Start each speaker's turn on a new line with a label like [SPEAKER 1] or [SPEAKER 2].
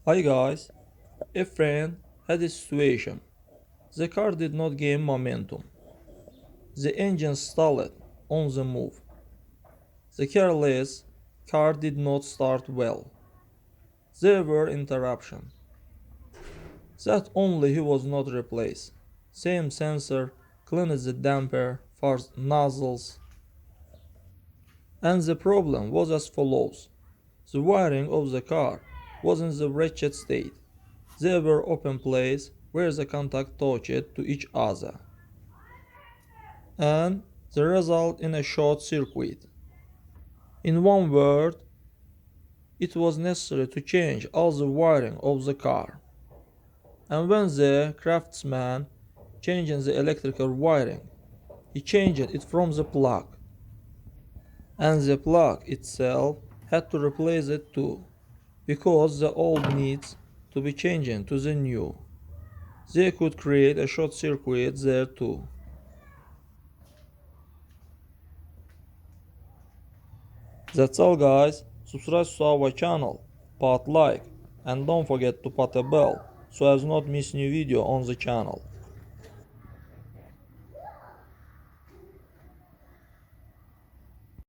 [SPEAKER 1] Hi guys, a friend had a situation. The car did not gain momentum. The engine stalled on the move. The careless car did not start well. There were interruptions. That only he was not replaced. Same sensor, cleaned the damper, forced nozzles, and the problem was as follows. The wiring of the car was in the wretched state. There were open places where the contact touched to each other, and the result in a short circuit. In one word, it was necessary to change all the wiring of the car. And when the craftsman changed the electrical wiring, he changed it from the plug, and the plug itself had to replace it too, because the old needs to be changed to the new. They could create a short circuit there too. That's all guys, subscribe to our channel, put like, and don't forget to put a bell so as not miss new video on the channel.